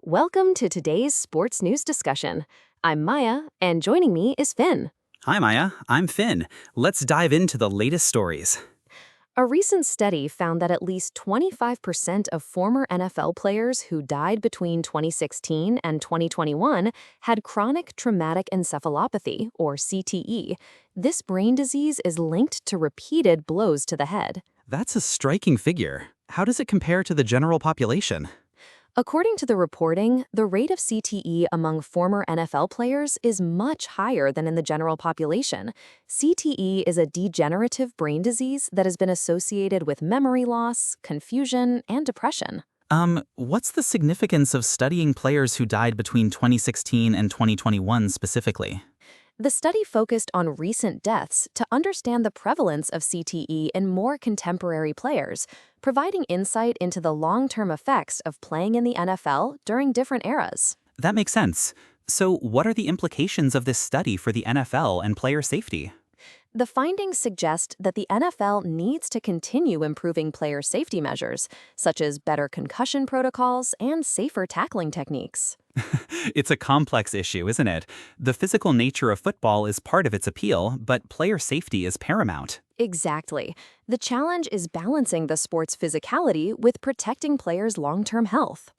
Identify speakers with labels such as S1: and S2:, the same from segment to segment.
S1: Welcome to today's sports news discussion. I'm Maya, and joining me is Finn.
S2: Hi, Maya. I'm Finn. Let's dive into the latest stories.
S1: A recent study found that at least 25% of former NFL players who died between 2016 and 2021 had chronic traumatic encephalopathy, or CTE. This brain disease is linked to repeated blows to the head.
S2: That's a striking figure. How does it compare to the general population?
S1: According to the reporting, the rate of CTE among former NFL players is much higher than in the general population. CTE is a degenerative brain disease that has been associated with memory loss, confusion, and depression.
S2: What's the significance of studying players who died between 2016 and 2021 specifically?
S1: The study focused on recent deaths to understand the prevalence of CTE in more contemporary players, providing insight into the long-term effects of playing in the NFL during different eras.
S2: That makes sense. So, what are the implications of this study for the NFL and player safety?
S1: The findings suggest that the NFL needs to continue improving player safety measures, such as better concussion protocols and safer tackling techniques.
S2: It's a complex issue, isn't it? The physical nature of football is part of its appeal, but player safety is paramount.
S1: Exactly. The challenge is balancing the sport's physicality with protecting players' long-term health.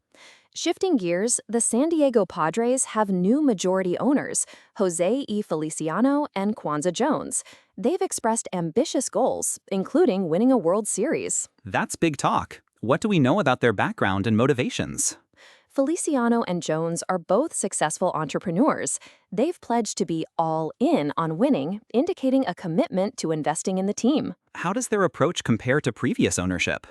S1: Shifting gears, the San Diego Padres have new majority owners, Jose E. Feliciano and Kwanzaa Jones. They've expressed ambitious goals, including winning a World Series.
S2: That's big talk. What do we know about their background and motivations?
S1: Feliciano and Jones are both successful entrepreneurs. They've pledged to be all in on winning, indicating a commitment to investing in the team.
S2: How does their approach compare to previous ownership?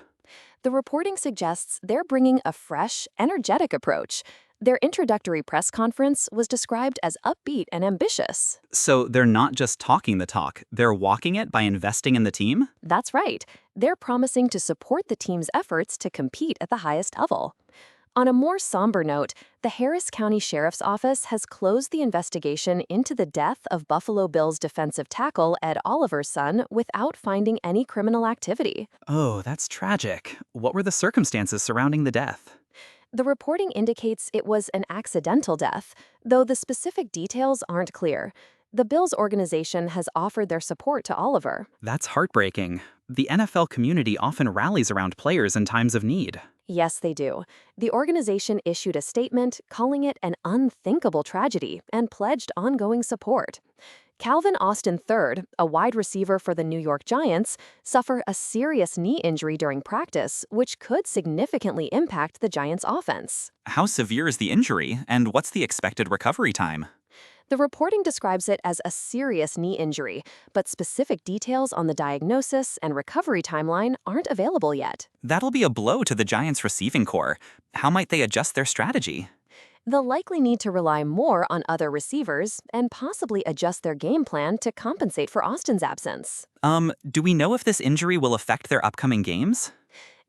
S1: The reporting suggests they're bringing a fresh, energetic approach. Their introductory press conference was described as upbeat and ambitious.
S2: So they're not just talking the talk, they're walking it by investing in the team?
S1: That's right. They're promising to support the team's efforts to compete at the highest level. On a more somber note, the Harris County Sheriff's Office has closed the investigation into the death of Buffalo Bills defensive tackle Ed Oliver's son without finding any criminal activity.
S2: Oh, that's tragic. What were the circumstances surrounding the death?
S1: The reporting indicates it was an accidental death, though the specific details aren't clear. The Bills organization has offered their support to Oliver.
S2: That's heartbreaking. The NFL community often rallies around players in times of need.
S1: Yes, they do. The organization issued a statement calling it an unthinkable tragedy and pledged ongoing support. Calvin Austin III, a wide receiver for the New York Giants, suffered a serious knee injury during practice, which could significantly impact the Giants' offense.
S2: How severe is the injury, and what's the expected recovery time?
S1: The reporting describes it as a serious knee injury, but specific details on the diagnosis and recovery timeline aren't available yet.
S2: That'll be a blow to the Giants' receiving core. How might they adjust their strategy?
S1: They'll likely need to rely more on other receivers and possibly adjust their game plan to compensate for Austin's absence.
S2: Do we know if this injury will affect their upcoming games?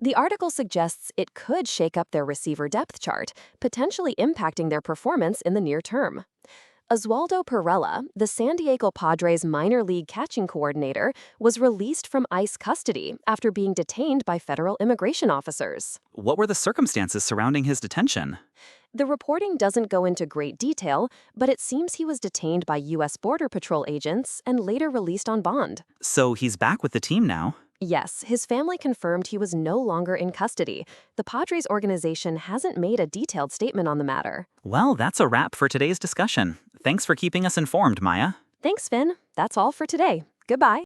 S1: The article suggests it could shake up their receiver depth chart, potentially impacting their performance in the near term. Oswaldo Perella, the San Diego Padres minor league catching coordinator, was released from ICE custody after being detained by federal immigration officers.
S2: What were the circumstances surrounding his detention?
S1: The reporting doesn't go into great detail, but it seems he was detained by U.S. Border Patrol agents and later released on bond.
S2: So he's back with the team now?
S1: Yes, his family confirmed he was no longer in custody. The Padres organization hasn't made a detailed statement on the matter.
S2: Well, that's a wrap for today's discussion. Thanks for keeping us informed, Maya.
S1: Thanks, Finn. That's all for today. Goodbye.